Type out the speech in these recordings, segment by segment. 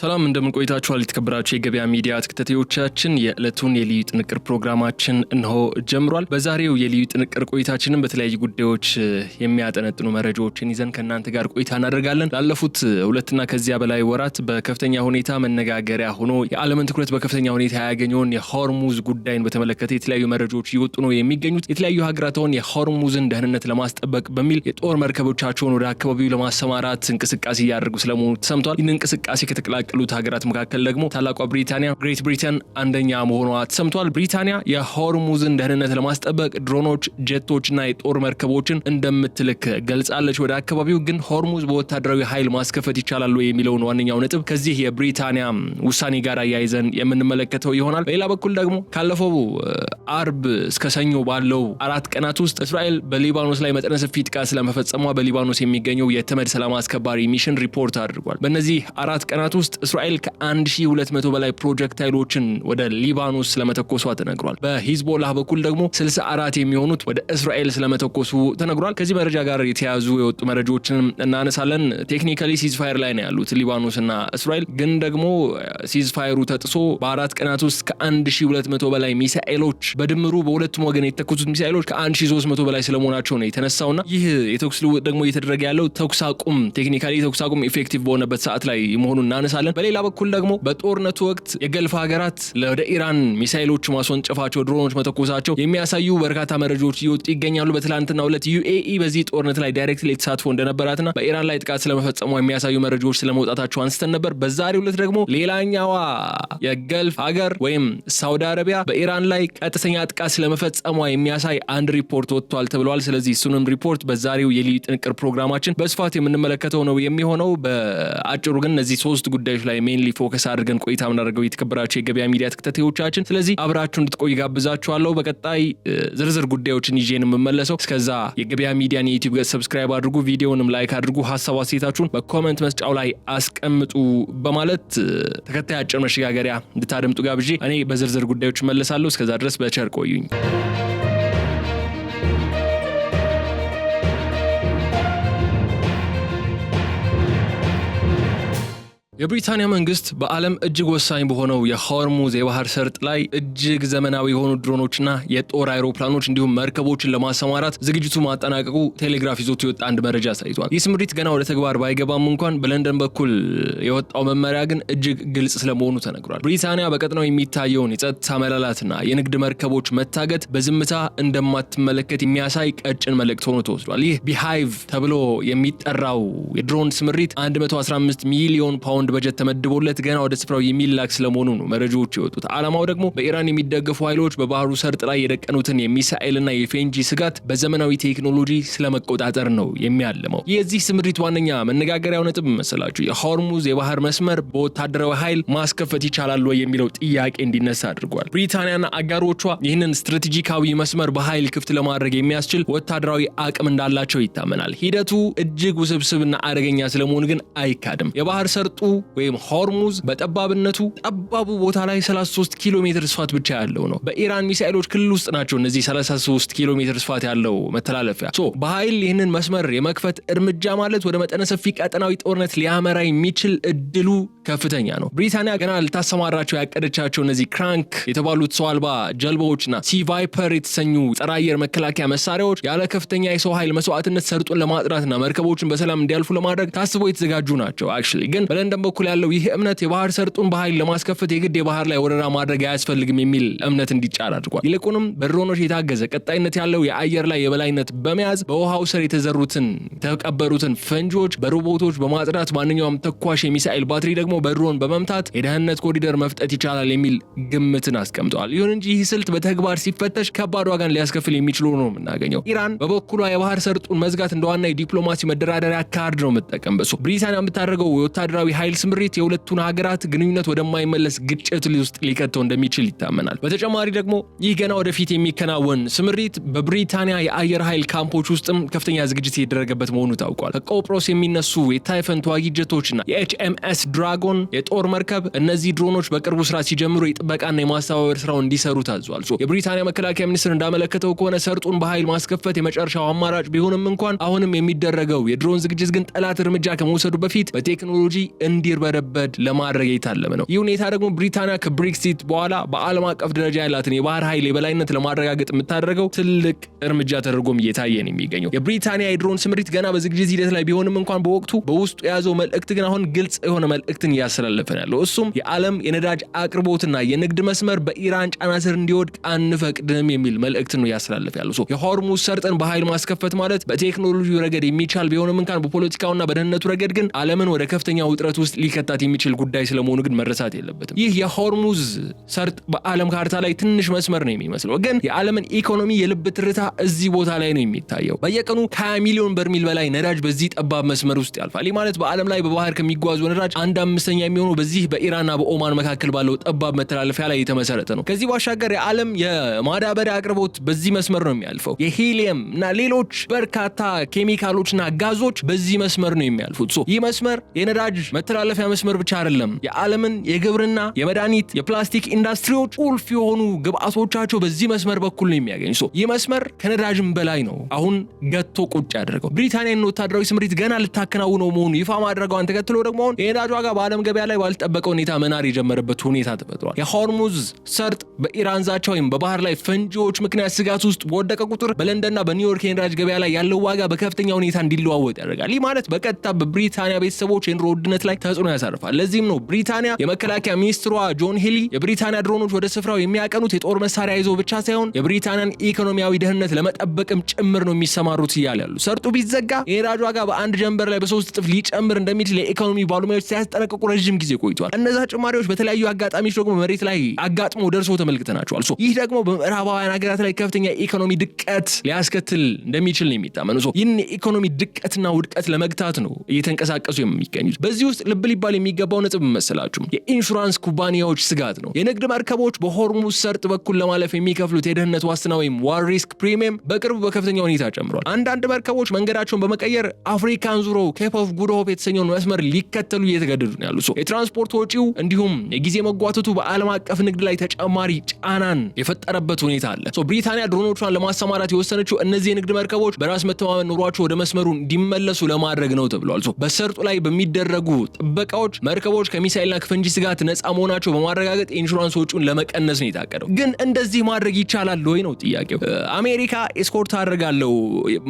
ሰላም እንደምን ቆይታችኋል የተከበራችሁ የገበያ ሚዲያ ተከታታዮቻችን የዕለቱን የልዩ ጥንቅር ፕሮግራማችን እንሆ ጀምሯል። በዛሬው የልዩ ጥንቅር ቆይታችንን በተለያዩ ጉዳዮች የሚያጠነጥኑ መረጃዎችን ይዘን ከእናንተ ጋር ቆይታ እናደርጋለን። ላለፉት ሁለትና ከዚያ በላይ ወራት በከፍተኛ ሁኔታ መነጋገሪያ ሆኖ የዓለምን ትኩረት በከፍተኛ ሁኔታ ያገኘውን የሆርሙዝ ጉዳይን በተመለከተ የተለያዩ መረጃዎች እየወጡ ነው የሚገኙት። የተለያዩ ሀገራት አሁን የሆርሙዝን ደህንነት ለማስጠበቅ በሚል የጦር መርከቦቻቸውን ወደ አካባቢው ለማሰማራት እንቅስቃሴ እያደረጉ ስለመሆኑ ተሰምቷል። ይህን እንቅስቃሴ ከተቀላቀሉት ሀገራት መካከል ደግሞ ታላቋ ብሪታንያ ግሬት ብሪተን አንደኛ መሆኗ ተሰምቷል። ብሪታንያ የሆርሙዝን ደህንነት ለማስጠበቅ ድሮኖች፣ ጀቶችና የጦር መርከቦችን እንደምትልክ ገልጻለች። ወደ አካባቢው ግን ሆርሙዝ በወታደራዊ ኃይል ማስከፈት ይቻላል የሚለውን ዋነኛው ነጥብ ከዚህ የብሪታንያ ውሳኔ ጋር አያይዘን የምንመለከተው ይሆናል። በሌላ በኩል ደግሞ ካለፈው አርብ እስከ ሰኞ ባለው 4 ቀናት ውስጥ እስራኤል በሊባኖስ ላይ መጠነ ሰፊ ጥቃት ስለመፈጸሟ በሊባኖስ የሚገኘው የተመድ ሰላም አስከባሪ ሚሽን ሪፖርት አድርጓል። በእነዚህ 4 ቀናት ውስጥ እስራኤል ከ1200 በላይ ፕሮጀክታይሎችን ወደ ሊባኖስ ስለመተኮሷ ተነግሯል። በሂዝቦላህ በኩል ደግሞ 64 የሚሆኑት ወደ እስራኤል ስለመተኮሱ ተነግሯል። ከዚህ መረጃ ጋር የተያዙ የወጡ መረጃዎችን እናነሳለን። ቴክኒካሊ ሲዝፋየር ላይ ነው ያሉት ሊባኖስና እስራኤል፣ ግን ደግሞ ሲዝፋየሩ ተጥሶ በ4 ቀናት ውስጥ ከ1200 በላይ ሚሳኤሎች በድምሩ በሁለቱም ወገን የተተኮሱት ሚሳኤሎች ከ1300 በላይ ስለመሆናቸው ነው የተነሳውና ይህ የተኩስ ልውውጥ ደግሞ እየተደረገ ያለው ተኩስ አቁም ቴክኒካሊ ተኩስ አቁም ኢፌክቲቭ በሆነበት ሰዓት ላይ መሆኑን እናነሳለን። በሌላ በኩል ደግሞ በጦርነቱ ወቅት የገልፍ ሀገራት ወደ ኢራን ሚሳኤሎች ማስወንጨፋቸው፣ ድሮኖች መተኮሳቸው የሚያሳዩ በርካታ መረጃዎች እየወጡ ይገኛሉ። በትላንትናው ዕለት ዩኤኢ በዚህ ጦርነት ላይ ዳይሬክትሊ ተሳትፎ እንደነበራትና በኢራን ላይ ጥቃት ስለመፈጸሙ የሚያሳዩ መረጃዎች ስለመውጣታቸው አንስተን ነበር። በዛሬው ዕለት ደግሞ ሌላኛዋ የገልፍ ሀገር ወይም ሳውዲ አረቢያ በኢራን ላይ ቀጥተኛ ጥቃት ስለመፈጸሟ የሚያሳይ አንድ ሪፖርት ወጥቷል ተብሏል። ስለዚህ እሱንም ሪፖርት በዛሬው የልዩ ጥንቅር ፕሮግራማችን በስፋት የምንመለከተው ነው የሚሆነው። በአጭሩ ግን እነዚህ 3 ጉዳዮች ላይ ሜንሊ ፎከስ አድርገን ቆይታ የምናደርገው የተከበራችሁ የገበያ ሚዲያ ተከታታዮቻችን፣ ስለዚህ አብራችሁ እንድትቆዩ ጋብዛችኋለሁ። በቀጣይ ዝርዝር ጉዳዮችን ይዤ የምመለሰው። እስከዛ የገበያ ሚዲያን የዩቲዩብ ገጽ ሰብስክራይብ አድርጉ፣ ቪዲዮንም ላይክ አድርጉ፣ ሀሳብ አስተያየታችሁን በኮሜንት መስጫው ላይ አስቀምጡ በማለት ተከታይ አጭር መሸጋገሪያ እንድታደምጡ ጋብዤ እኔ በዝርዝር ጉዳዮች እመለሳለሁ። እስከዛ ድረስ በቸር ቆዩኝ። የብሪታንያ መንግስት በዓለም እጅግ ወሳኝ በሆነው የሆርሙዝ የባህር ሰርጥ ላይ እጅግ ዘመናዊ የሆኑ ድሮኖችና የጦር አይሮፕላኖች እንዲሁም መርከቦችን ለማሰማራት ዝግጅቱ ማጠናቀቁ ቴሌግራፍ ይዞት የወጣ አንድ መረጃ አሳይቷል። ይህ ስምሪት ገና ወደ ተግባር ባይገባም እንኳን በለንደን በኩል የወጣው መመሪያ ግን እጅግ ግልጽ ስለመሆኑ ተነግሯል። ብሪታንያ በቀጠናው የሚታየውን የጸጥታ መላላትና የንግድ መርከቦች መታገት በዝምታ እንደማትመለከት የሚያሳይ ቀጭን መልእክት ሆኖ ተወስዷል። ይህ ቢሃይቭ ተብሎ የሚጠራው የድሮን ስምሪት 115 ሚሊዮን ፓውንድ በጀት ተመድቦለት ገና ወደ ስፍራው የሚላክ ስለመሆኑ ነው መረጃዎች የወጡት። ዓላማው ደግሞ በኢራን የሚደገፉ ኃይሎች በባህሩ ሰርጥ ላይ የደቀኑትን የሚሳኤልና የፌንጂ ስጋት በዘመናዊ ቴክኖሎጂ ስለመቆጣጠር ነው የሚያልመው። የዚህ ስምሪት ዋነኛ መነጋገሪያው ነጥብ መሰላችሁ የሆርሙዝ የባህር መስመር በወታደራዊ ኃይል ማስከፈት ይቻላል ወይ የሚለው ጥያቄ እንዲነሳ አድርጓል። ብሪታንያና አጋሮቿ ይህንን ስትራቴጂካዊ መስመር በኃይል ክፍት ለማድረግ የሚያስችል ወታደራዊ አቅም እንዳላቸው ይታመናል። ሂደቱ እጅግ ውስብስብና አደገኛ ስለመሆኑ ግን አይካድም። የባህር ሰርጡ ወይም ሆርሙዝ በጠባብነቱ ጠባቡ ቦታ ላይ 33 ኪሎ ሜትር ስፋት ብቻ ያለው ነው። በኢራን ሚሳኤሎች ክልል ውስጥ ናቸው እነዚህ 33 ኪሎ ሜትር ስፋት ያለው መተላለፊያ። በኃይል ይህንን መስመር የመክፈት እርምጃ ማለት ወደ መጠነ ሰፊ ቀጠናዊ ጦርነት ሊያመራ የሚችል እድሉ ከፍተኛ ነው። ብሪታንያ ገና ልታሰማራቸው ያቀደቻቸው እነዚህ ክራንክ የተባሉት ሰው አልባ ጀልባዎችና ሲ ቫይፐር የተሰኙ ጸረ አየር መከላከያ መሳሪያዎች ያለ ከፍተኛ የሰው ኃይል መስዋዕትነት ሰርጡን ለማጥራትና መርከቦችን በሰላም እንዲያልፉ ለማድረግ ታስበው የተዘጋጁ ናቸው። አክቹሊ ግን በለንደን በኩል ያለው ይህ እምነት የባህር ሰርጡን በኃይል ለማስከፈት የግድ የባህር ላይ ወረራ ማድረግ አያስፈልግም የሚል እምነት እንዲጫር አድርጓል። ይልቁንም በድሮኖች የታገዘ ቀጣይነት ያለው የአየር ላይ የበላይነት በመያዝ በውሃው ስር የተቀበሩትን ፈንጂዎች በሮቦቶች በማጽዳት ማንኛውም ተኳሽ የሚሳኤል ባትሪ ደግሞ በድሮን በመምታት የደህንነት ኮሪደር መፍጠት ይቻላል የሚል ግምትን አስቀምጠዋል። ይሁን እንጂ ይህ ስልት በተግባር ሲፈተሽ ከባድ ዋጋን ሊያስከፍል የሚችል ነው የምናገኘው። ኢራን በበኩሏ የባህር ሰርጡን መዝጋት እንደዋና የዲፕሎማሲ መደራደሪያ ካርድ ነው የምትጠቀምበት። ብሪታንያ የምታደርገው የወታደራዊ ኃይል ስምሪት የሁለቱን ሀገራት ግንኙነት ወደማይመለስ ግጭት ውስጥ ሊከተው እንደሚችል ይታመናል። በተጨማሪ ደግሞ ይህ ገና ወደፊት የሚከናወን ስምሪት በብሪታንያ የአየር ኃይል ካምፖች ውስጥም ከፍተኛ ዝግጅት የተደረገበት መሆኑ ታውቋል። ከቆጵሮስ የሚነሱ የታይፈን ተዋጊ ጀቶችና የኤችኤምኤስ ድራጎን የጦር መርከብ እነዚህ ድሮኖች በቅርቡ ስራ ሲጀምሩ የጥበቃና የማስተባበር ስራው እንዲሰሩ ታዟል። የብሪታንያ መከላከያ ሚኒስትር እንዳመለከተው ከሆነ ሰርጡን በኃይል ማስከፈት የመጨረሻው አማራጭ ቢሆንም እንኳን አሁንም የሚደረገው የድሮን ዝግጅት ግን ጠላት እርምጃ ከመውሰዱ በፊት በቴክኖሎጂ እንዲርበረበድ ለማድረግ የታለመ ነው። ይህ ሁኔታ ደግሞ ብሪታንያ ከብሬክሲት በኋላ በዓለም አቀፍ ደረጃ ያላትን የባህር ኃይል የበላይነት ለማረጋገጥ የምታደርገው ትልቅ እርምጃ ተደርጎም እየታየ ነው የሚገኘው። የብሪታንያ የድሮን ስምሪት ገና በዝግጅት ሂደት ላይ ቢሆንም እንኳን በወቅቱ በውስጡ የያዘው መልእክት ግን አሁን ግልጽ የሆነ መልእክትን እያስተላለፈ ነው ያለው። እሱም የዓለም የነዳጅ አቅርቦትና የንግድ መስመር በኢራን ጫና ስር እንዲወድቅ አንፈቅድም የሚል መልእክት ነው እያስተላለፈ ያለው። የሆርሙዝ ሰርጥን በኃይል ማስከፈት ማለት በቴክኖሎጂ ረገድ የሚቻል ቢሆንም እንኳን በፖለቲካውና በደህንነቱ ረገድ ግን ዓለምን ወደ ከፍተኛ ውጥረት ውስጥ ሊከታት የሚችል ጉዳይ ስለመሆኑ ግን መረሳት የለበትም። ይህ የሆርሙዝ ሰርጥ በዓለም ካርታ ላይ ትንሽ መስመር ነው የሚመስለው፣ ግን የዓለምን ኢኮኖሚ የልብ ትርታ እዚህ ቦታ ላይ ነው የሚታየው። በየቀኑ ከ20 ሚሊዮን በርሜል በላይ ነዳጅ በዚህ ጠባብ መስመር ውስጥ ያልፋል። ይህ ማለት በዓለም ላይ በባህር ከሚጓዙ ነዳጅ 1/5 የሚሆነው በዚህ በኢራንና በኦማን መካከል ባለው ጠባብ መተላለፊያ ላይ የተመሰረተ ነው። ከዚህ ባሻገር የዓለም የማዳበሪያ አቅርቦት በዚህ መስመር ነው የሚያልፈው። የሂሊየም እና ሌሎች በርካታ ኬሚካሎችና ጋዞች በዚህ መስመር ነው የሚያልፉት። ይህ መስመር የነዳጅ መተላለፊያ መስመር ብቻ አይደለም። የዓለምን የግብርና፣ የመድኃኒት፣ የፕላስቲክ ኢንዱስትሪዎች ቁልፍ የሆኑ ግብአቶቻቸው በዚህ መስመር በኩል ነው የሚያገኙ። ይህ መስመር ከነዳጅም በላይ ነው አሁን ገቶ ቁጭ ያደረገው። ብሪታንያን ወታደራዊ ስምሪት ገና ልታከናውነው መሆኑ ይፋ ማድረጓን ተከትሎ ደግሞ አሁን የነዳጅ ዋጋ በዓለም ገበያ ላይ ባልተጠበቀ ሁኔታ መናር የጀመረበት ሁኔታ ተፈጥሯል። የሆርሙዝ ሰርጥ በኢራን ዛቻ ወይም በባህር ላይ ፈንጂዎች ምክንያት ስጋት ውስጥ በወደቀ ቁጥር በለንደንና በኒውዮርክ የነዳጅ ገበያ ላይ ያለው ዋጋ በከፍተኛ ሁኔታ እንዲለዋወጥ ያደርጋል። ይህ ማለት በቀጥታ በብሪታንያ ቤተሰቦች የኑሮ ውድነት ላይ ተጽዕኖ ያሳርፋል። ለዚህም ነው ብሪታንያ የመከላከያ ሚኒስትሯ ጆን ሂሊ የብሪታንያ ድሮኖች ወደ ስፍራው የሚያቀኑት የጦር መሳሪያ ይዘው ብቻ ሳይሆን የብሪታንያን ኢኮኖሚያዊ ደህንነት ለመጠበቅም ጭምር ነው የሚሰማሩት እያለ ያሉ። ሰርጡ ቢዘጋ የነዳጅ ዋጋ በአንድ ጀንበር ላይ በ3 እጥፍ ሊጨምር እንደሚችል የኢኮኖሚ ባለሙያዎች ሲያስጠነቅቁ ረጅም ጊዜ ቆይቷል። እነዛ ጭማሪዎች በተለያዩ አጋጣሚዎች ደግሞ መሬት ላይ አጋጥሞ ደርሶ ተመልክተናቸዋል። ይህ ደግሞ በምዕራባውያን ሀገራት ላይ ከፍተኛ የኢኮኖሚ ድቀት ሊያስከትል እንደሚችል ነው የሚታመነው። ይህን የኢኮኖሚ ድቀትና ውድቀት ለመግታት ነው እየተንቀሳቀሱ የሚገኙት። በዚህ ውስጥ ልብ ሊባል የሚገባው ነጥብ መሰላችሁ የኢንሹራንስ ኩባንያዎች ስጋት ነው። የንግድ መርከቦች በሆርሙዝ ሰርጥ በኩል ለማለፍ የሚከፍሉት የደህንነት ዋስትና ወይም ዋር ሪስክ ፕሪሚየም በቅርቡ በከፍተኛ ሁኔታ ጨምሯል። አንዳንድ መርከቦች መንገዳቸውን በመቀየር አፍሪካን ዙሮ ኬፕ ኦፍ ጉድ ሆፕ የተሰኘውን መስመር ሊከተሉ እየተገደዱ ነው ያሉ። የትራንስፖርት ወጪው እንዲሁም የጊዜ መጓተቱ በዓለም አቀፍ ንግድ ላይ ተጨማሪ ጫናን የፈጠረበት ሁኔታ አለ። ብሪታንያ ድሮኖቿን ለማሰማራት የወሰነችው እነዚህ የንግድ መርከቦች በራስ መተማመን ኑሯቸው ወደ መስመሩ እንዲመለሱ ለማድረግ ነው ተብሏል። በሰርጡ ላይ በሚደረጉ ጥበቃዎች መርከቦች ከሚሳኤልና ከፈንጂ ስጋት ነፃ መሆናቸው በማረጋገጥ የኢንሹራንስ ወጪውን ለመቀነስ ነው የታቀደው። ግን እንደዚህ ማድረግ ይቻላል ወይ ነው ጥያቄው። አሜሪካ ኤስኮርት አደርጋለሁ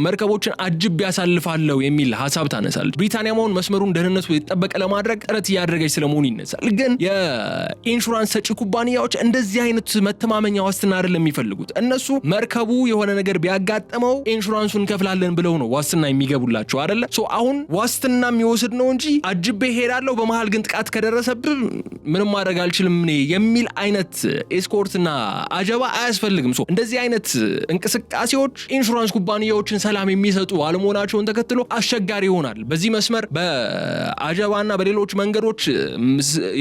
መርከቦችን አጅብ ያሳልፋለሁ የሚል ሀሳብ ታነሳለች። ብሪታንያ መሆን መስመሩን ደህንነቱ የተጠበቀ ለማድረግ ጥረት እያደረገች ስለመሆኑ ይነሳል። ግን የኢንሹራንስ ሰጪ ኩባንያዎች እንደዚህ አይነት መተማመኛ ዋስትና አይደለም የሚፈልጉት። እነሱ መርከቡ የሆነ ነገር ቢያጋጥመው ኢንሹራንሱን እንከፍላለን ብለው ነው ዋስትና የሚገቡላቸው አይደለ? አሁን ዋስትና የሚወስድ ነው እንጂ አጅቤ ሄዳለሁ በመሃል ግን ጥቃት ከደረሰብህ ምንም ማድረግ አልችልም የሚል አይነት ኤስኮርትና አጀባ አያስፈልግም። እንደዚህ አይነት እንቅስቃሴዎች ኢንሹራንስ ኩባንያዎችን ሰላም የሚሰጡ አለመሆናቸውን ተከትሎ አስቸጋሪ ይሆናል። በዚህ መስመር በአጀባና በሌሎች መንገዶች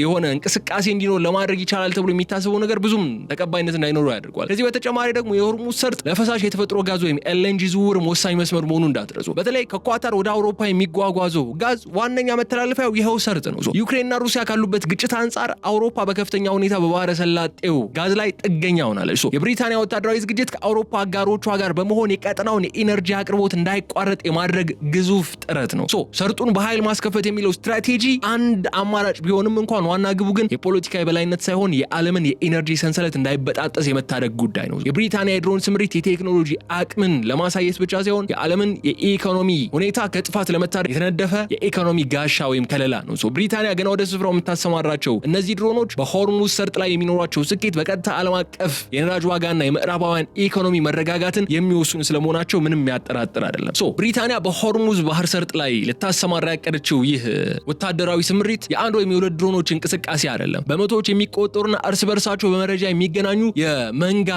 የሆነ እንቅስቃሴ እንዲኖር ለማድረግ ይቻላል ተብሎ የሚታሰበው ነገር ብዙም ተቀባይነት እንዳይኖረው ያደርገዋል። ከዚህ በተጨማሪ ደግሞ የሆርሙዝ ሰርጥ ለፈሳሽ የተፈጥሮ ጋዝ ወይም ኤልኤንጂ ዝውውርም ወሳኝ መስመር መሆኑን እንዳትረሱ። በተለይ ከኳታር ወደ አውሮፓ የሚጓጓዘው ጋዝ ዋነኛ መተላለፊያው ይኸው ሰርጥ ነው። ዩክሬንና ሩሲያ ካሉበት ግጭት አንጻር አውሮፓ በከፍተኛ ሁኔታ በባህረ ሰላጤው ጋዝ ላይ ጥገኛ ሆናለች። የብሪታንያ ወታደራዊ ዝግጅት ከአውሮፓ አጋሮቿ ጋር በመሆን የቀጠናውን የኢነርጂ አቅርቦት እንዳይቋረጥ የማድረግ ግዙፍ ጥረት ነው። ሰርጡን በኃይል ማስከፈት የሚለው ስትራቴጂ አንድ አማራጭ ቢሆንም እንኳን ዋና ግቡ ግን የፖለቲካ የበላይነት ሳይሆን የዓለምን የኢነርጂ ሰንሰለት እንዳይበጣጠስ የመታደግ ጉዳይ ነው። የብሪታንያ የድሮን ስምሪት የቴክኖሎጂ አቅምን ለማሳየት ብቻ ሳይሆን የዓለምን የኢኮኖሚ ሁኔታ ከጥፋት ለመታደግ የተነደፈ የኢኮኖሚ ጋሻ ወይም ከለላ ነው። ብሪታንያ ገና ወደ ስፍራው የምታሰማራቸው እነዚህ ድሮኖች በሆርሙዝ ሰርጥ ላይ የሚኖራቸው ስኬት በቀጥታ ዓለም አቀፍ የነዳጅ ዋጋና የምዕራባውያን ኢኮኖሚ መረጋጋትን የሚወስኑ ስለመሆናቸው ምንም ያጠራጥር አይደለም። ብሪታንያ በሆርሙዝ ባህር ሰርጥ ላይ ልታሰማራ ያቀደችው ይህ ወታደራዊ ስምሪት የአንድ ወይም የሁለት ድሮኖች እንቅስቃሴ አይደለም። በመቶዎች የሚቆጠሩና እርስ በርሳቸው በመረጃ የሚገናኙ የመንጋ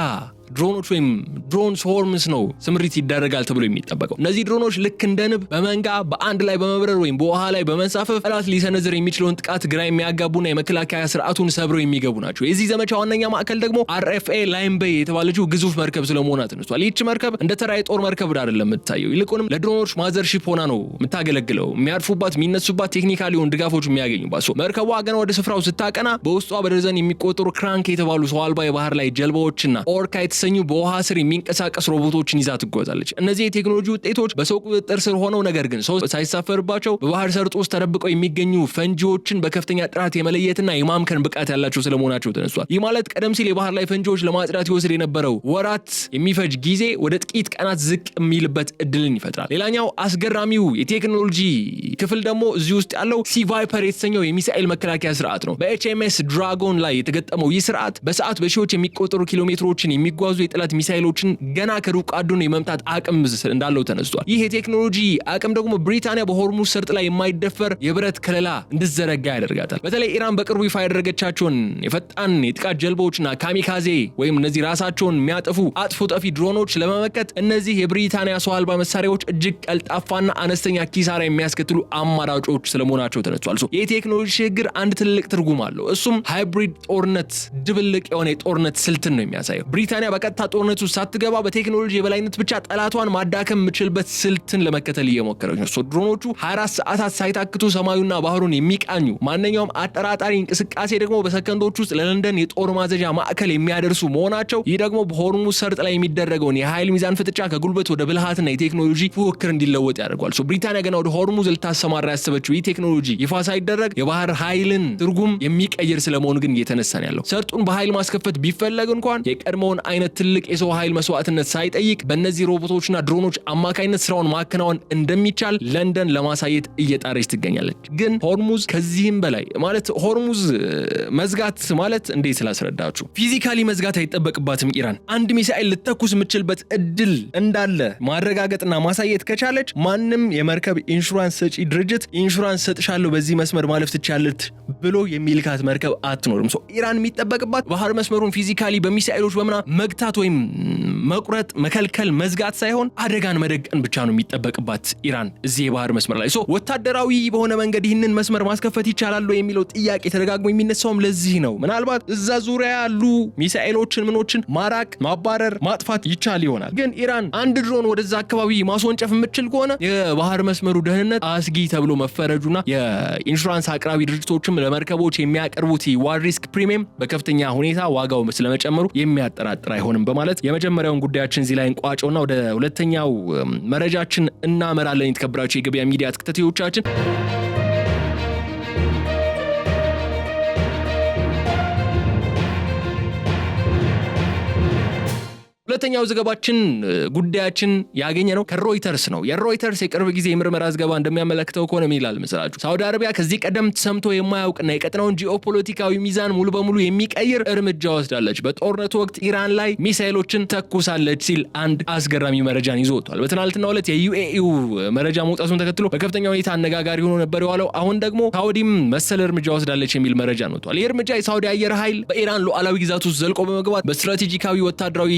ድሮኖች ወይም ድሮን ስዎርምስ ነው ስምሪት ይደረጋል ተብሎ የሚጠበቀው። እነዚህ ድሮኖች ልክ እንደ ንብ በመንጋ በአንድ ላይ በመብረር ወይም በውሃ ላይ በመንሳፈፍ ጠላት ሊሰነዝር የሚችለውን ጥቃት ግራ የሚያጋቡና የመከላከያ ስርዓቱን ሰብረው የሚገቡ ናቸው። የዚህ ዘመቻ ዋነኛ ማዕከል ደግሞ RFA ላይም ቤይ የተባለችው ግዙፍ መርከብ ስለመሆኗ ተነስቷል። ይህች መርከብ እንደ ተራ የጦር መርከብ አይደለም የምትታየው። ይልቁንም ለድሮኖች ማዘርሺፕ ሆና ነው የምታገለግለው። የሚያርፉባት፣ የሚነሱባት፣ ቴክኒካሊ የሆኑ ድጋፎች የሚያገኙባት። መርከቧ ገና ወደ ስፍራው ስታቀና በውስጧ በደርዘን የሚቆጠሩ ክራንክ የተባሉ ሰው አልባ የባህር ላይ ጀልባዎችና ኦርካ የተሰኙ በውሃ ስር የሚንቀሳቀስ ሮቦቶችን ይዛ ትጓዛለች። እነዚህ የቴክኖሎጂ ውጤቶች በሰው ቁጥጥር ስር ሆነው ነገር ግን ሰው ሳይሳፈርባቸው በባህር ሰርጥ ውስጥ ተደብቀው የሚገኙ ፈንጂዎችን በከፍተኛ ጥራት የመለየትና የማምከን ብቃት ያላቸው ስለመሆናቸው ተነስቷል። ይህ ማለት ቀደም ሲል የባህር ላይ ፈንጂዎች ለማጽዳት ይወስድ የነበረው ወራት የሚፈጅ ጊዜ ወደ ጥቂት ቀናት ዝቅ የሚልበት እድልን ይፈጥራል። ሌላኛው አስገራሚው የቴክኖሎጂ ክፍል ደግሞ እዚህ ውስጥ ያለው ሲ ቫይፐር የተሰኘው የሚሳኤል መከላከያ ስርዓት ነው። በኤችኤምኤስ ድራጎን ላይ የተገጠመው ይህ ስርዓት በሰዓት በሺዎች የሚቆጠሩ ኪሎሜትሮችን የሚጓዙ የጠላት ሚሳኤሎችን ገና ከሩቅ አድኖ የመምታት አቅም እንዳለው ተነስቷል። ይህ የቴክኖሎጂ አቅም ደግሞ ብሪታንያ በሆርሙዝ ሰርጥ ላይ የማይደፈር የብረት ከለላ እንድትዘረጋ ያደርጋታል። በተለይ ኢራን በቅርቡ ይፋ ያደረገቻቸውን የፈጣን የጥቃት ጀልባዎችና ካሚካዜ ወይም እነዚህ ራሳቸውን የሚያጠፉ አጥፎ ጠፊ ድሮኖች ለመመከት እነዚህ የብሪታንያ ሰው አልባ መሳሪያዎች እጅግ ቀልጣፋና አነስተኛ ኪሳራ የሚያስከትሉ አማራጮች ስለመሆናቸው ተነስቷል። የቴክኖሎጂ ሽግግር አንድ ትልቅ ትርጉም አለው። እሱም ሃይብሪድ ጦርነት፣ ድብልቅ የሆነ የጦርነት ስልትን ነው የሚያሳየው። ብሪታንያ በቀጥታ ጦርነቱ ሳትገባ በቴክኖሎጂ የበላይነት ብቻ ጠላቷን ማዳከም የምችልበት ስልትን ለመከተል እየሞከረች ነው። ድሮኖቹ 24 ሰዓታት ሳይታክቱ ሰማዩና ባህሩን የሚቃኙ ማንኛውም አጠራጣሪ እንቅስቃሴ ደግሞ በሰከንዶች ውስጥ ለለንደን የጦር ማዘዣ ማዕከል የሚያደርሱ መሆናቸው ይህ ደግሞ በሆርሙዝ ሰርጥ ላይ የሚደረገውን የኃይል ሚዛን ፍጥጫ ከጉልበት ወደ ብልሃትና የቴክኖሎጂ ፉክክር እንዲለወጥ ያደርጓል። ብሪታንያ ገና ወደ ሆርሙዝ ልታሰማራ ያሰበችው ይህ ቴክኖሎጂ ይፋ ሳይደረግ የባህር ኃይልን ትርጉም የሚቀይር ስለመሆኑ ግን እየተነሳ ነው ያለው። ሰርጡን በኃይል ማስከፈት ቢፈለግ እንኳን የቀድሞውን አይነት ትልቅ የሰው ኃይል መስዋዕትነት ሳይጠይቅ በእነዚህ ሮቦቶችና ድሮኖች አማካኝነት ስራውን ማከናወን እንደሚቻል ለንደን ለማሳየት እየጣረች ትገኛለች። ግን ሆርሙዝ ከዚህም በላይ ማለት ሆርሙዝ መዝጋት ማለት እንዴት ስላስረዳችሁ ፊዚካሊ መዝጋት አይጠበቅባትም። ኢራን አንድ ሚሳኤል ልተኩስ የምትችልበት እድል እንዳለ ማረጋገጥና ማሳየት ከቻለች ማንም የመርከብ ኢንሹራንስ ሰጪ ድርጅት ኢንሹራንስ ሰጥሻለሁ በዚህ መስመር ማለፍ ትቻለች ብሎ የሚልካት መርከብ አትኖርም። ኢራን የሚጠበቅባት ባህር መስመሩን ፊዚካሊ በሚሳኤሎች በመና መግታት ወይም መቁረጥ፣ መከልከል፣ መዝጋት ሳይሆን አደጋን መደቀን ብቻ ነው የሚጠበቅባት ኢራን እዚህ የባህር መስመር ላይ። ወታደራዊ በሆነ መንገድ ይህንን መስመር ማስከፈት ይቻላል የሚለው ጥያቄ ተደጋግሞ የሚነሳውም ለዚህ ነው። ምናልባት እዛ ዙሪያ ያሉ ሚሳኤሎችን ምኖችን ማራቅ፣ ማባረር፣ ማጥፋት ይቻል ይሆናል። ግን ኢራን አንድ ድሮን ወደዛ አካባቢ ማስወንጨፍ የምትችል ከሆነ የባህር መስመሩ ደህንነት አስጊ ተብሎ መፈረጁና የኢንሹራንስ አቅራቢ ድርጅቶችም ለመርከቦች የሚያቀርቡት ዋር ሪስክ ፕሪሚየም በከፍተኛ ሁኔታ ዋጋው ስለመጨመሩ የሚያጠራጥር አይሆንም በማለት የመጀመሪያውን ጉዳያችን እዚህ ላይ እንቋጨውና ወደ ሁለተኛው መረጃችን እናመራለን። የተከበራችሁ የገበያ ሚዲያ ተከታታዮቻችን ሁለተኛው ዘገባችን ጉዳያችን ያገኘነው ከሮይተርስ ነው። የሮይተርስ የቅርብ ጊዜ የምርመራ ዘገባ እንደሚያመለክተው ከሆነ ምን ይላል መሰላችሁ? ሳውዲ አረቢያ ከዚህ ቀደም ሰምቶ የማያውቅና የቀጠናውን ጂኦፖለቲካዊ ሚዛን ሙሉ በሙሉ የሚቀይር እርምጃ ወስዳለች። በጦርነቱ ወቅት ኢራን ላይ ሚሳኤሎችን ተኩሳለች ሲል አንድ አስገራሚ መረጃን ይዞ ወጥቷል። በትናንትናው ዕለት የዩኤኢው መረጃ መውጣቱን ተከትሎ በከፍተኛ ሁኔታ አነጋጋሪ ሆኖ ነበር የዋለው። አሁን ደግሞ ሳውዲም መሰል እርምጃ ወስዳለች የሚል መረጃ ነው ወጥቷል። ይህ እርምጃ የሳውዲ አየር ኃይል በኢራን ሉዓላዊ ግዛት ውስጥ ዘልቆ በመግባት በስትራቴጂካዊ ወታደራዊ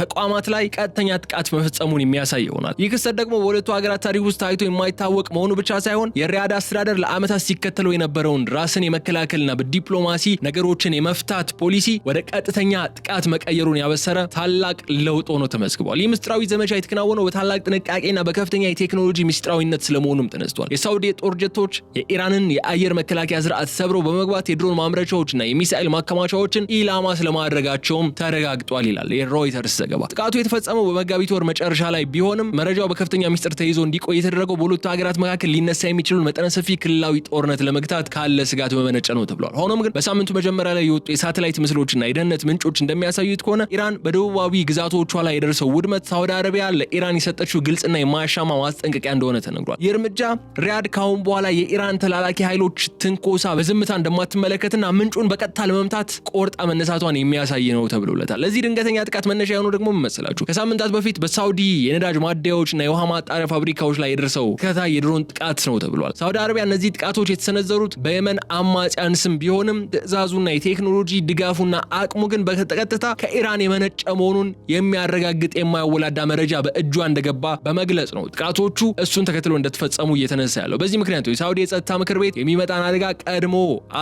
ተቋማት ላይ ቀጥተኛ ጥቃት መፈጸሙን የሚያሳይ ይሆናል። ይህ ክስተት ደግሞ በሁለቱ ሀገራት ታሪክ ውስጥ ታይቶ የማይታወቅ መሆኑ ብቻ ሳይሆን የሪያድ አስተዳደር ለዓመታት ሲከተለው የነበረውን ራስን የመከላከልና በዲፕሎማሲ ነገሮችን የመፍታት ፖሊሲ ወደ ቀጥተኛ ጥቃት መቀየሩን ያበሰረ ታላቅ ለውጥ ሆኖ ተመዝግቧል። ይህ ምስጢራዊ ዘመቻ የተከናወነው በታላቅ ጥንቃቄና በከፍተኛ የቴክኖሎጂ ምስጢራዊነት ስለመሆኑም ተነስቷል። የሳውዲ ጦር ጀቶች የኢራንን የአየር መከላከያ ስርዓት ሰብረው በመግባት የድሮን ማምረቻዎችና የሚሳኤል ማከማቻዎችን ኢላማ ስለማድረጋቸውም ተረጋግጧል ይላል የሮይተርስ ዘገባ። ጥቃቱ የተፈጸመው በመጋቢት ወር መጨረሻ ላይ ቢሆንም መረጃው በከፍተኛ ሚስጥር ተይዞ እንዲቆይ የተደረገው በሁለቱ ሀገራት መካከል ሊነሳ የሚችሉ መጠነ ሰፊ ክልላዊ ጦርነት ለመግታት ካለ ስጋት በመነጨ ነው ተብሏል። ሆኖም ግን በሳምንቱ መጀመሪያ ላይ የወጡ የሳተላይት ምስሎችና የደህንነት ምንጮች እንደሚያሳዩት ከሆነ ኢራን በደቡባዊ ግዛቶቿ ላይ የደረሰው ውድመት ሳውዲ አረቢያ ለኢራን የሰጠችው ግልጽና የማያሻማ ማስጠንቀቂያ እንደሆነ ተነግሯል። ይህ እርምጃ ሪያድ ካሁን በኋላ የኢራን ተላላኪ ኃይሎች ትንኮሳ በዝምታ እንደማትመለከትና ምንጩን በቀጥታ ለመምታት ቆርጣ መነሳቷን የሚያሳይ ነው ተብሎለታል። ለዚህ ድንገተኛ ጥቃት መነሻ የሆነው ደግሞ መሰላችሁ ከሳምንታት በፊት በሳውዲ የነዳጅ ማደያዎችና የውሃ ማጣሪያ ፋብሪካዎች ላይ የደረሰው ከታ የድሮን ጥቃት ነው ተብሏል። ሳውዲ አረቢያ እነዚህ ጥቃቶች የተሰነዘሩት በየመን አማጽያን ስም ቢሆንም ትዕዛዙና የቴክኖሎጂ ድጋፉና አቅሙ ግን በቀጥታ ከኢራን የመነጨ መሆኑን የሚያረጋግጥ የማያወላዳ መረጃ በእጇ እንደገባ በመግለጽ ነው ጥቃቶቹ እሱን ተከትሎ እንደተፈጸሙ እየተነሳ ያለው። በዚህ ምክንያት ነው የሳውዲ የጸጥታ ምክር ቤት የሚመጣን አደጋ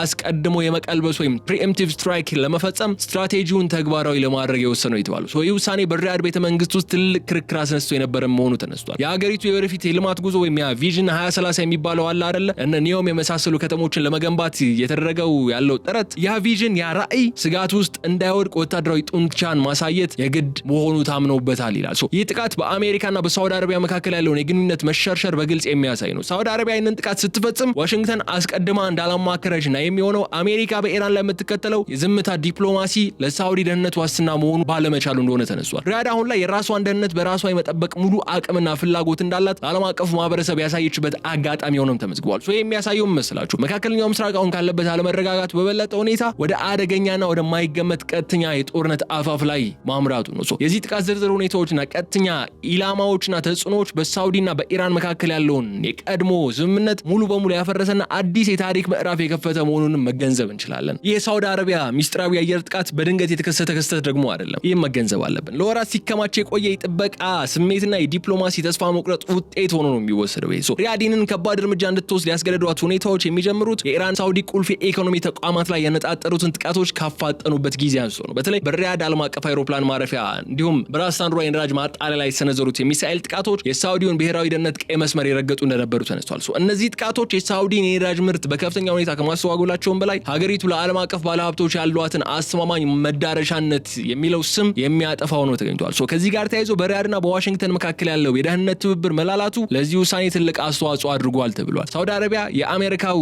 አስቀድሞ የመቀልበስ ወይም ፕሪኤምፕቲቭ ስትራይክ ለመፈጸም ስትራቴጂውን ተግባራዊ ለማድረግ የወሰነው ይተዋል። ተደርጓል። ይህ ውሳኔ በሪያድ ቤተ መንግስት ውስጥ ትልቅ ክርክር አስነስቶ የነበረ መሆኑ ተነስቷል። የሀገሪቱ የወደፊት የልማት ጉዞ ወይም ቪዥን 2030 የሚባለው አለ አይደለ? እነ ኒዮም የመሳሰሉ ከተሞችን ለመገንባት የተደረገው ያለው ጥረት ያ ቪዥን ያ ራዕይ ስጋት ውስጥ እንዳይወድቅ ወታደራዊ ጡንቻን ማሳየት የግድ መሆኑ ታምነውበታል ይላል። ይህ ጥቃት በአሜሪካና በሳውዲ አረቢያ መካከል ያለውን የግንኙነት መሸርሸር በግልጽ የሚያሳይ ነው። ሳውዲ አረቢያ ይህንን ጥቃት ስትፈጽም ዋሽንግተን አስቀድማ እንዳላማከረችና የሚሆነው አሜሪካ በኢራን ላይ የምትከተለው የዝምታ ዲፕሎማሲ ለሳውዲ ደህንነት ዋስትና መሆኑ ባለመቻሉ እንደሆነ ተነስቷል። ሪያድ አሁን ላይ የራሷን ደህንነት በራሷ የመጠበቅ ሙሉ አቅምና ፍላጎት እንዳላት ዓለም አቀፉ ማህበረሰብ ያሳየችበት አጋጣሚ ሆኖም ተመዝግቧል። የሚያሳየው መስላችሁ መካከለኛው ምስራቅ አሁን ካለበት አለመረጋጋት በበለጠ ሁኔታ ወደ አደገኛና ወደማይገመት ቀጥተኛ የጦርነት አፋፍ ላይ ማምራቱ ነው። የዚህ ጥቃት ዝርዝር ሁኔታዎችና ቀጥተኛ ኢላማዎችና ተጽዕኖዎች በሳውዲና በኢራን መካከል ያለውን የቀድሞ ስምምነት ሙሉ በሙሉ ያፈረሰና አዲስ የታሪክ ምዕራፍ የከፈተ መሆኑንም መገንዘብ እንችላለን። ይህ የሳውዲ አረቢያ ሚስጥራዊ የአየር ጥቃት በድንገት የተከሰተ ክስተት ደግሞ አይደለም። ይህም መገንዘብ አለብን። ለወራት ሲከማች የቆየ የጥበቃ ስሜትና የዲፕሎማሲ ተስፋ መቁረጥ ውጤት ሆኖ ነው የሚወሰደው። ሪያድንን ከባድ እርምጃ እንድትወስድ ያስገደዷት ሁኔታዎች የሚጀምሩት የኢራን ሳውዲ ቁልፍ የኢኮኖሚ ተቋማት ላይ ያነጣጠሩትን ጥቃቶች ካፋጠኑበት ጊዜ አንስቶ ነው። በተለይ በሪያድ ዓለም አቀፍ አውሮፕላን ማረፊያ እንዲሁም በራስ አንዱራ የነዳጅ ማጣሪያ ላይ የተሰነዘሩት የሚሳኤል ጥቃቶች የሳውዲውን ብሔራዊ ደህንነት ቀይ መስመር የረገጡ እንደነበሩ ተነስቷል። እነዚህ ጥቃቶች የሳውዲን የነዳጅ ምርት በከፍተኛ ሁኔታ ከማስተዋጎላቸውም በላይ ሀገሪቱ ለዓለም አቀፍ ባለሀብቶች ያሏትን አስተማማኝ መዳረሻነት የሚለው ስም የሚያጠፋ ሆኖ ተገኝቷል። ከዚህ ጋር ተያይዞ በሪያድና በዋሽንግተን መካከል ያለው የደህንነት ትብብር መላላቱ ለዚህ ውሳኔ ትልቅ አስተዋጽኦ አድርጓል ተብሏል። ሳውዲ አረቢያ የአሜሪካው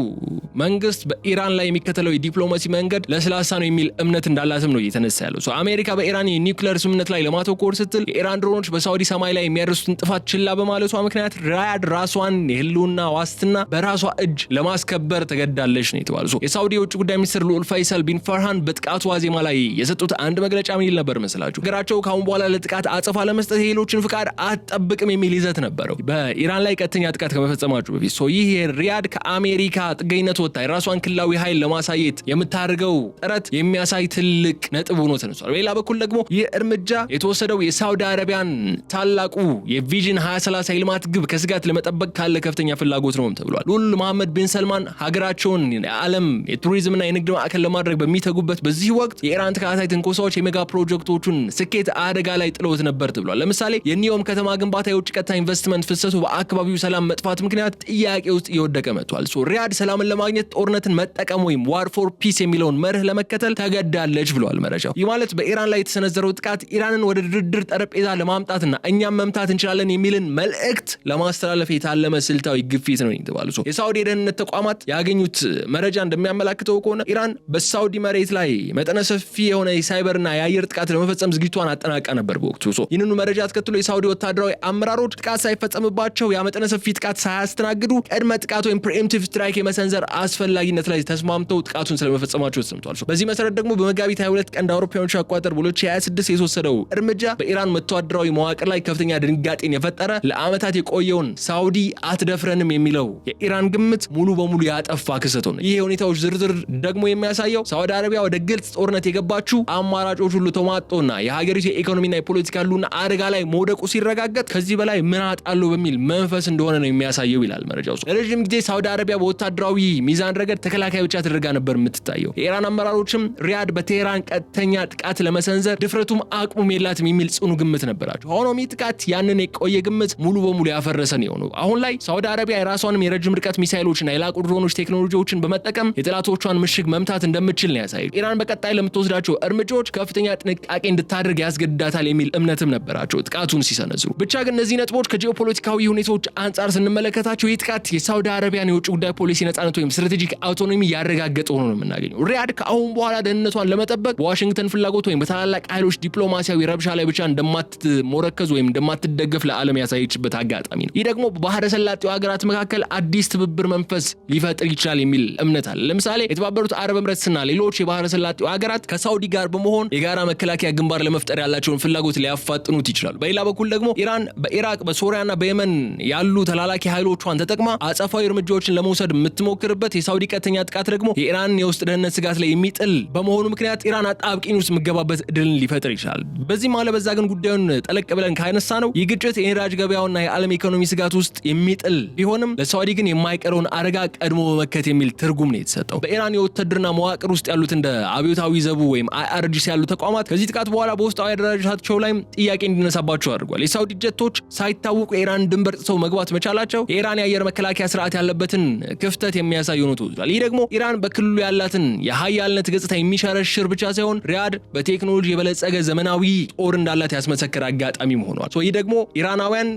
መንግስት በኢራን ላይ የሚከተለው የዲፕሎማሲ መንገድ ለስላሳ ነው የሚል እምነት እንዳላትም ነው እየተነሳ ያለው። አሜሪካ በኢራን የኒውክሌር ስምምነት ላይ ለማተኮር ስትል የኢራን ድሮኖች በሳውዲ ሰማይ ላይ የሚያደርሱትን ጥፋት ችላ በማለቷ ምክንያት ሪያድ ራሷን የህልውና ዋስትና በራሷ እጅ ለማስከበር ተገዳለች ነው የተባለው። የሳውዲ የውጭ ጉዳይ ሚኒስትር ልዑል ፈይሰል ቢን ፈርሃን በጥቃቱ ዋዜማ ላይ የሰጡት አንድ መግለጫ ምን ይል ነበር መስላችሁ? ሀገራቸው ካሁን በኋላ ለጥቃት አጸፋ ለመስጠት የሌሎችን ፍቃድ አትጠብቅም የሚል ይዘት ነበረው በኢራን ላይ ቀጥተኛ ጥቃት ከመፈጸማቸው በፊት። ይህ ሪያድ ከአሜሪካ ጥገኝነት ወጣ የራሷን ክልላዊ ኃይል ለማሳየት የምታደርገው ጥረት የሚያሳይ ትልቅ ነጥብ ሆኖ ተነስቷል። በሌላ በኩል ደግሞ ይህ እርምጃ የተወሰደው የሳውዲ አረቢያን ታላቁ የቪዥን 2030 የልማት ግብ ከስጋት ለመጠበቅ ካለ ከፍተኛ ፍላጎት ነው ተብሏል። ልዑል መሐመድ ቢን ሰልማን ሀገራቸውን የዓለም የቱሪዝምና የንግድ ማዕከል ለማድረግ በሚተጉበት በዚህ ወቅት የኢራን ተከታታይ ትንኮሳዎች የሜጋ ፕሮጀክቶቹን ስኬት አደጋ ላይ ጥለውት ነበር ተብሏል። ለምሳሌ የኒዮም ከተማ ግንባታ የውጭ ቀጥታ ኢንቨስትመንት ፍሰቱ በአካባቢው ሰላም መጥፋት ምክንያት ጥያቄ ውስጥ እየወደቀ መጥቷል። ሪያድ ሰላምን ለማግኘት ጦርነትን መጠቀም ወይም ዋር ፎር ፒስ የሚለውን መርህ ለመከተል ተገዳለች ብሏል መረጃው። ይህ ማለት በኢራን ላይ የተሰነዘረው ጥቃት ኢራንን ወደ ድርድር ጠረጴዛ ለማምጣትና እኛም መምታት እንችላለን የሚልን መልእክት ለማስተላለፍ የታለመ ስልታዊ ግፊት ነው የተባለው። የሳውዲ የደህንነት ተቋማት ያገኙት መረጃ እንደሚያመላክተው ከሆነ ኢራን በሳውዲ መሬት ላይ መጠነ ሰፊ የሆነ የሳይበርና የአየር ጥቃት ለመፈጸም ዝግጅቷን አጠናቃ ነበር በወቅቱ። ይህንኑ መረጃ ተከትሎ የሳውዲ ወታደራዊ አመራሮች ጥቃት ሳይፈጸምባቸው ያመጠነ ሰፊ ጥቃት ሳያስተናግዱ ቅድመ ጥቃት ወይም ፕሪኤምፕቲቭ ስትራይክ የመሰንዘር አስፈላጊነት ላይ ተስማምተው ጥቃቱን ስለመፈጸማቸው ተሰምቷል። በዚህ መሰረት ደግሞ በመጋቢት 22 ቀን አውሮፓውያኖች አቆጣጠር በ2026 የተወሰደው እርምጃ በኢራን ወታደራዊ መዋቅር ላይ ከፍተኛ ድንጋጤን የፈጠረ ለዓመታት የቆየውን ሳውዲ አትደፍረንም የሚለው የኢራን ግምት ሙሉ በሙሉ ያጠፋ ክስተት ነው። ይህ ሁኔታዎች ዝርዝር ደግሞ የሚያሳየው ሳውዲ አረቢያ ወደ ግልጽ ጦርነት የገባችው አማራጮች ሁሉ ተሟጦና የሀገሪቱ የኢኮኖሚና የፖለቲካ ሁሉና አደጋ ላይ መውደቁ ሲረጋገጥ ከዚህ በላይ ምን አጣለው በሚል መንፈስ እንደሆነ ነው የሚያሳየው ይላል መረጃው። ለረጅም ጊዜ ሳውዲ አረቢያ በወታደራዊ ሚዛን ረገድ ተከላካይ ብቻ ተደርጋ ነበር የምትታየው። የኢራን አመራሮችም ሪያድ በቴህራን ቀጥተኛ ጥቃት ለመሰንዘር ድፍረቱም አቅሙም የላትም የሚል ጽኑ ግምት ነበራቸው። ሆኖም ይህ ጥቃት ያንን የቆየ ግምት ሙሉ በሙሉ ያፈረሰ ነው። አሁን ላይ ሳውዲ አረቢያ የራሷንም የረጅም ርቀት ሚሳይሎችና የላቁ ድሮኖች ቴክኖሎጂዎችን በመጠቀም የጠላቶቿን ምሽግ መምታት እንደምትችል ነው ያሳየው። ኢራን በቀጣይ ለምትወስዳቸው እርምጃዎች ከፍተኛ ጥንቃቄ እንድታደርግ ያስገድዳታል የሚል እምነትም ነበራቸው ጥቃቱን ሲሰነዝሩ። ብቻ ግን እነዚህ ነጥቦች ከጂኦፖለቲካዊ ሁኔታዎች አንጻር ስንመለከታቸው ይህ ጥቃት የሳውዲ አረቢያን የውጭ ጉዳይ ፖሊሲ ነጻነት ወይም ስትራቴጂክ አውቶኖሚ ያረጋገጠ ሆኖ ነው የምናገኘው። ሪያድ ከአሁን በኋላ ደህንነቷን ለመጠበቅ በዋሽንግተን ፍላጎት ወይም በታላላቅ ኃይሎች ዲፕሎማሲያዊ ረብሻ ላይ ብቻ እንደማትሞረከዝ ወይም እንደማትደገፍ ለዓለም ያሳየችበት አጋጣሚ ነው። ይህ ደግሞ በባህረ ሰላጤው ሀገራት መካከል አዲስ ትብብር መንፈስ ሊፈጥር ይችላል የሚል እምነት አለ። ለምሳሌ የተባበሩት አረብ ኤምሬትስና ሌሎች የባህረ ሰላጤው ሀገራት ከሳውዲ ጋር በመሆን የጋራ መከላከያ ግንባር ለመፍጠር ያላቸውን ፍላጎት ሊያፋጥኑት ይችላሉ። በሌላ በኩል ደግሞ ኢራን በኢራቅ በሶሪያና በየመን ያሉ ተላላኪ ኃይሎቿን ተጠቅማ አጸፋዊ እርምጃዎችን ለመውሰድ የምትሞክርበት የሳውዲ ቀጥተኛ ጥቃት ደግሞ የኢራን የውስጥ ደህንነት ስጋት ላይ የሚጥል በመሆኑ ምክንያት ኢራን አጣብቂኝ ውስጥ የምትገባበት እድልን ሊፈጥር ይችላል። በዚህ ማለበዛ ግን ጉዳዩን ጠለቅ ብለን ካነሳ ነው ይህ ግጭት የነዳጅ ገበያውና የዓለም ኢኮኖሚ ስጋት ውስጥ የሚጥል ቢሆንም ለሳውዲ ግን የማይቀረውን አደጋ ቀድሞ መመከት የሚል ትርጉም ነው የተሰጠው። በኢራን የውትድርና መዋቅር ውስጥ ያሉት እንደ አብዮታዊ ዘቡ ወይም IRGC ያሉ ተቋማት ከዚህ ጥቃት በኋላ በኋላ በውስጣዊ አደረጃጀታቸው ላይ ጥያቄ እንዲነሳባቸው አድርጓል። የሳውዲ ጀቶች ሳይታወቁ የኢራን ድንበር ጥሰው መግባት መቻላቸው የኢራን የአየር መከላከያ ስርዓት ያለበትን ክፍተት የሚያሳይ ሆኖ ተወስዷል። ይህ ደግሞ ኢራን በክልሉ ያላትን የሀያልነት ገጽታ የሚሸረሽር ብቻ ሳይሆን ሪያድ በቴክኖሎጂ የበለጸገ ዘመናዊ ጦር እንዳላት ያስመሰከረ አጋጣሚ ሆኗል። ይህ ደግሞ ኢራናውያን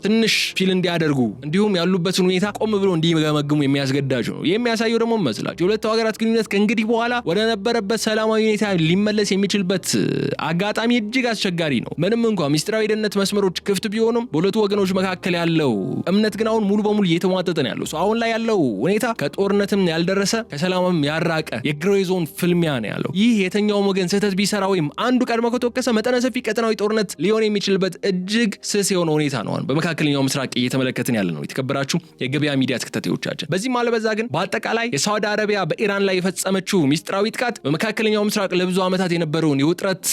ትንሽ ፊል እንዲያደርጉ እንዲሁም ያሉበትን ሁኔታ ቆም ብሎ እንዲገመግሙ የሚያስገዳቸው ነው። የሚያሳየው ደግሞ መስላቸው የሁለቱ ሀገራት ግንኙነት ከእንግዲህ በኋላ ወደ ነበረበት ሰላማዊ ሁኔታ ሊመለስ የሚችልበት አጋጣሚ እጅግ አስቸጋሪ ነው። ምንም እንኳን ሚስጥራዊ ደህንነት መስመሮች ክፍት ቢሆኑም በሁለቱ ወገኖች መካከል ያለው እምነት ግን አሁን ሙሉ በሙሉ እየተሟጠጠ ነው ያለው። አሁን ላይ ያለው ሁኔታ ከጦርነትም ያልደረሰ ከሰላምም ያራቀ የግሬ ዞን ፍልሚያ ነው ያለው። ይህ የትኛውም ወገን ስህተት ቢሰራ ወይም አንዱ ቀድሞ ከተወቀሰ መጠነ ሰፊ ቀጠናዊ ጦርነት ሊሆን የሚችልበት እጅግ ስስ የሆነ ሁኔታ ነው በመካከለኛው ምስራቅ እየተመለከትን ያለ ነው። የተከበራችሁ የገበያ ሚዲያ ተከታታዮቻችን፣ በዚህም አለበዛ ግን በአጠቃላይ የሳውዲ አረቢያ በኢራን ላይ የፈጸመችው ሚስጥራዊ ጥቃት በመካከለኛው ምስራቅ ለብዙ ዓመታት የነበረውን የውጥረት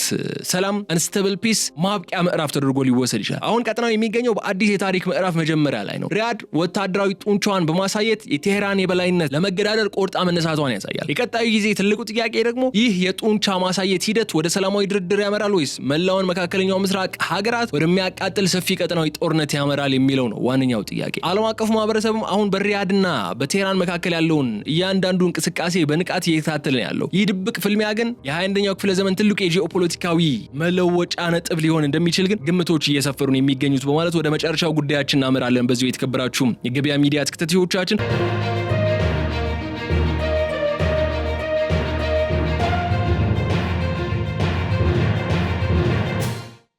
ሰላም አንስታብል ፒስ ማብቂያ ምዕራፍ ተደርጎ ሊወሰድ ይችላል። አሁን ቀጠናው የሚገኘው በአዲስ የታሪክ ምዕራፍ መጀመሪያ ላይ ነው። ሪያድ ወታደራዊ ጡንቻዋን በማሳየት የቴሄራን የበላይነት ለመገዳደር ቆርጣ መነሳቷን ያሳያል። የቀጣዩ ጊዜ ትልቁ ጥያቄ ደግሞ ይህ የጡንቻ ማሳየት ሂደት ወደ ሰላማዊ ድርድር ያመራል ወይስ መላውን መካከለኛው ምስራቅ ሀገራት ወደሚያቃጥል ሰፊ ቀጠናዊ ጦርነት ያመራል የሚለው ነው ዋነኛው ጥያቄ። ዓለም አቀፉ ማህበረሰብም አሁን በሪያድና በቴሄራን መካከል ያለውን እያንዳንዱ እንቅስቃሴ በንቃት እየተከታተለ ነው ያለው። ይህ ድብቅ ፍልሚያ ግን የ21ኛው ክፍለ ዘመን ትልቁ የጂኦፖለቲካዊ መለወጫ ነጥብ ሊሆን እንደሚችል ግን ግምቶች እየሰፈሩ ነው የሚገኙት በማለት ወደ መጨረሻው ጉዳያችን እናመራለን። በዚሁ የተከበራችሁ የገበያ ሚዲያ ተከታታዮቻችን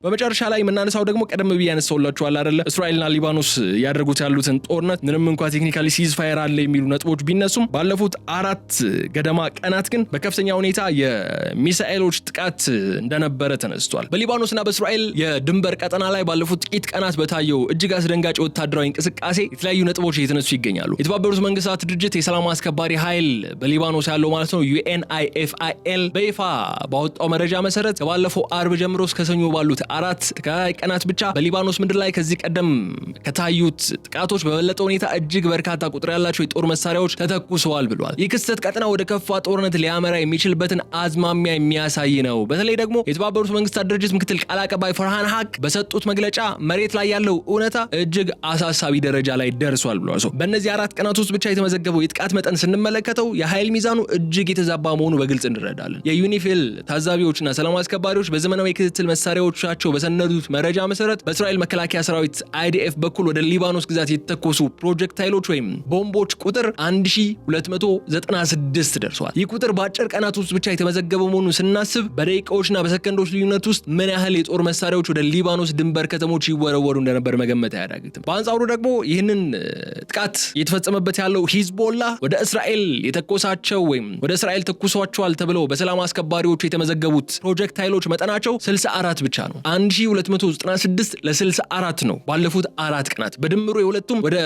በመጨረሻ ላይ የምናነሳው ደግሞ ቀደም ብዬ ያነሳውላችኋል አይደለ እስራኤልና ሊባኖስ ያደርጉት ያሉትን ጦርነት ምንም እንኳን ቴክኒካሊ ሲዝ ፋየር አለ የሚሉ ነጥቦች ቢነሱም ባለፉት 4 ገደማ ቀናት ግን በከፍተኛ ሁኔታ የሚሳኤሎች ጥቃት እንደነበረ ተነስቷል። በሊባኖስና በእስራኤል የድንበር ቀጠና ላይ ባለፉት ጥቂት ቀናት በታየው እጅግ አስደንጋጭ ወታደራዊ እንቅስቃሴ የተለያዩ ነጥቦች እየተነሱ ይገኛሉ። የተባበሩት መንግስታት ድርጅት የሰላም አስከባሪ ኃይል በሊባኖስ ያለው ማለት ነው UNIFIL በይፋ ባወጣው መረጃ መሰረት ከባለፈው አርብ ጀምሮ እስከ ሰኞ ባሉት 4 ተከታታይ ቀናት ብቻ በሊባኖስ ምድር ላይ ከዚህ ቀደም ከታዩት ጥቃቶች በበለጠ ሁኔታ እጅግ በርካታ ቁጥር ያላቸው የጦር መሳሪያዎች ተተኩሰዋል ብሏል። ይህ ክስተት ቀጠና ወደ ከፋ ጦርነት ሊያመራ የሚችልበትን አዝማሚያ የሚያሳይ ነው። በተለይ ደግሞ የተባበሩት መንግስታት ድርጅት ምክትል ቃል አቀባይ ፈርሃን ሀቅ በሰጡት መግለጫ መሬት ላይ ያለው እውነታ እጅግ አሳሳቢ ደረጃ ላይ ደርሷል ብሏል። በእነዚህ 4 ቀናት ውስጥ ብቻ የተመዘገበው የጥቃት መጠን ስንመለከተው የኃይል ሚዛኑ እጅግ የተዛባ መሆኑ በግልጽ እንረዳለን። የዩኒፊል ታዛቢዎችና ሰላም አስከባሪዎች በዘመናዊ ክትትል መሳሪያዎቻቸው በሰነዱት መረጃ መሰረት በእስራኤል መከላከያ ሰራዊት IDF በኩል ወደ ሊባኖስ ግዛት የተተኮሱ ፕሮጀክታይሎች ወይም ቦምቦች ቁጥር 1296 ደርሷል። ይህ ቁጥር በአጭር ቀናት ውስጥ ብቻ የተመዘገበ መሆኑን ስናስብ በደቂቃዎችና በሰከንዶች ልዩነት ውስጥ ምን ያህል የጦር መሳሪያዎች ወደ ሊባኖስ ድንበር ከተሞች ይወረወሩ እንደነበር መገመት አያዳግትም። በአንጻሩ ደግሞ ይህንን ጥቃት እየተፈጸመበት ያለው ሂዝቦላ ወደ እስራኤል የተኮሳቸው ወይም ወደ እስራኤል ተኩሷቸዋል ተብለው በሰላም አስከባሪዎቹ የተመዘገቡት ፕሮጀክታይሎች መጠናቸው 64 ብቻ ነው። 1296 ለ64 ነው ባለፉት 4 ቀናት። በድምሩ የሁለቱም ወደ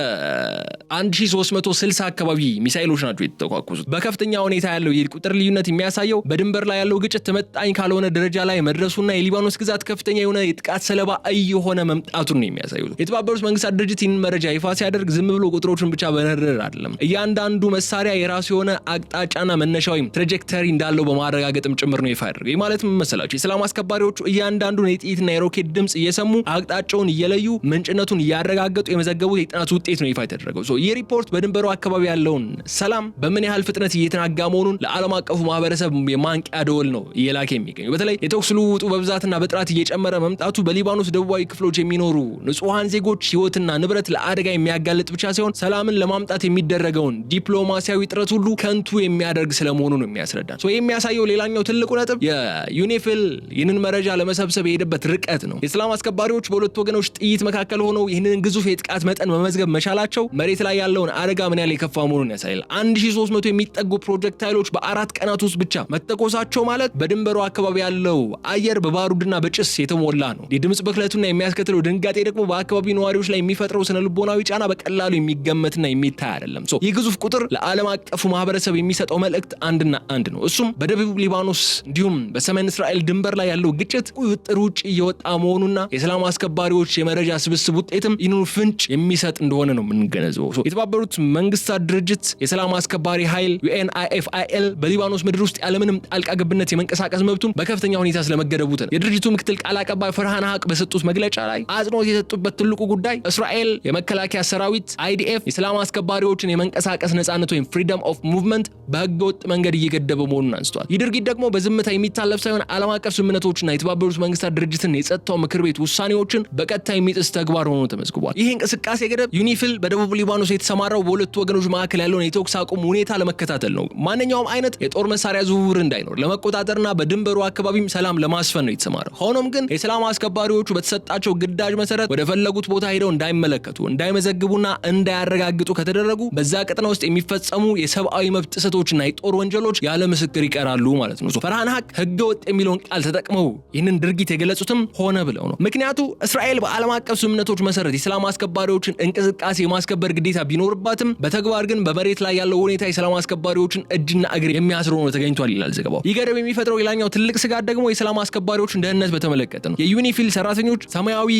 1360 አካባቢ ሚሳኤሎች ናቸው የተተኳኩሱት። በከፍተኛ ሁኔታ ያለው ይህ ቁጥር ልዩነት የሚያሳየው በድንበር ላይ ያለው ግጭት ተመጣጣኝ ካልሆነ ደረጃ ላይ መድረሱና የሊባኖስ ግዛት ከፍተኛ የሆነ የጥቃት ሰለባ እየሆነ መምጣቱን ነው የሚያሳየው። የተባበሩት መንግስታት ድርጅት ይህንን መረጃ ይፋ ሲያደርግ ዝም ብሎ ቁጥሮችን ብቻ በነረር አይደለም። እያንዳንዱ መሳሪያ የራሱ የሆነ አቅጣጫና መነሻ ወይም ትራጀክተሪ እንዳለው በማረጋገጥም ጭምር ነው ይፋ ያደርገው። ይህ ማለት ምን መሰላችሁ? የሰላም አስከባሪዎቹ እያንዳንዱን የጥይትና የሮኬት ድምጽ እየሰሙ አቅጣጫውን እየለዩ ምንጭነቱን እያረጋገጡ የመዘገቡት የጥናት ውጤት ነው ይፋ የተደረገው። ይህ ሪፖርት በድንበሩ አካባቢ ያለውን ሰላም በምን ያህል ፍጥነት እየተናጋ መሆኑን ለዓለም አቀፉ ማህበረሰብ የማንቂያ ደወል ነው እየላከ የሚገኘው። በተለይ የተኩስ ልውውጡ በብዛትና በጥራት እየጨመረ መምጣቱ በሊባኖስ ደቡባዊ ክፍሎች የሚኖሩ ንጹሃን ዜጎች ህይወትና ንብረት ለአደጋ የሚያጋልጥ ብቻ ሳይሆን ሰላምን ለማምጣት የሚደረገውን ዲፕሎማሲያዊ ጥረት ሁሉ ከንቱ የሚያደርግ ስለመሆኑ ነው የሚያስረዳን። የሚያሳየው ሌላኛው ትልቁ ነጥብ የዩኒፊል ይህንን መረጃ ለመሰብሰብ የሄደበት ርቀት ነው። የሰላም አስከባሪዎች በሁለቱ ወገኖች ጥይት መካከል ሆነው ይህንን ግዙፍ የጥቃት መጠን መመዝገብ መቻላቸው መሬት ላይ ያለውን አደጋ ምን ያህል የከፋ መሆኑን ያሳያል። 1300 የሚጠጉ ፕሮጀክታይሎች በ4 ቀናት ውስጥ ብቻ መተኮሳቸው ማለት በድንበሩ አካባቢ ያለው አየር በባሩድና በጭስ የተሞላ ነው። የድምጽ ብክለቱና የሚያስከትለው ድንጋጤ ደግሞ በአካባቢው ነዋሪዎች ላይ የሚፈጥረው ስነልቦናዊ ጫና በቀላሉ የሚገመትና የሚታይ አይደለም። ይህ ግዙፍ ቁጥር ለዓለም አቀፉ ማህበረሰብ የሚሰጠው መልእክት አንድና አንድ ነው። እሱም በደቡብ ሊባኖስ እንዲሁም በሰሜን እስራኤል ድንበር ላይ ያለው ግጭት ቁጥጥር ውጭ እየወጣ መሆኑና የሰላም አስከባሪዎች የመረጃ ስብስብ ውጤትም ይህንን ፍንጭ የሚሰጥ እንደሆነ ነው የምንገነዘበው። የተባበሩት መንግስታት ድርጅት የሰላም አስከባሪ ኃይል UNIFIL በሊባኖስ ምድር ውስጥ ያለምንም ጣልቃ ገብነት የመንቀሳቀስ መብቱን በከፍተኛ ሁኔታ ስለመገደቡት ነው። የድርጅቱ ምክትል ቃል አቀባይ ፈርሃን ሀቅ በሰጡት መግለጫ ላይ አጽንኦት የሰጡበት ትልቁ ጉዳይ እስራኤል የመከላከያ ሰራዊት IDF የሰላም አስከባሪዎችን የመንቀሳቀስ ነጻነት ወይም ፍሪደም ኦፍ ሙቭመንት በህገወጥ መንገድ እየገደበ መሆኑን አንስተዋል። ይህ ድርጊት ደግሞ በዝምታ የሚታለፍ ሳይሆን ዓለም አቀፍ ስምምነቶችና የተባበሩት መንግስታት ድርጅትን የጸጥታው ምክር ቤት ውሳኔዎችን በቀጥታ የሚጥስ ተግባር ሆኖ ተመዝግቧል። ይህ እንቅስቃሴ ገደብ ዩኒፊል በደቡብ ሊባኖስ የተሰማራው በሁለቱ ወገኖች መካከል ያለውን የተኩስ አቁም ሁኔታ ለመከታተል ነው። ማንኛውም አይነት የጦር መሳሪያ ዝውውር እንዳይኖር ለመቆጣጠርና በድንበሩ አካባቢም ሰላም ለማስፈን ነው የተሰማራው። ሆኖም ግን የሰላም አስከባሪዎቹ በተሰጣቸው ግዳጅ መሰረት ወደ ፈለጉት ቦታ ሄደው እንዳይመለከቱ፣ እንዳይመዘግቡና እንዳያረጋግጡ ከተደረጉ በዛ ቀጠና ውስጥ የሚፈጸሙ የሰብአዊ መብት ጥሰቶችና የጦር ወንጀሎች ያለ ምስክር ይቀራሉ ማለት ነው። ፈርሃን ሀቅ ህገወጥ የሚለውን ቃል ተጠቅመው ይህንን ድርጊት የገለጹትም ሆነ ብለው ነው። ምክንያቱ እስራኤል በዓለም አቀፍ ስምምነቶች መሰረት የሰላም አስከባሪዎችን እንቅስቃሴ የማስከበር ግዴታ ቢኖርባትም በተግባር ግን በመሬት ላይ ያለው ሁኔታ የሰላም አስከባሪዎችን እጅና እግር የሚያስር ሆኖ ተገኝቷል ይላል ዘገባው። ይህ ገደብ የሚፈጥረው ሌላኛው ትልቅ ስጋት ደግሞ የሰላም አስከባሪዎችን ደህንነት በተመለከተ ነው። የዩኒፊል ሰራተኞች ሰማያዊ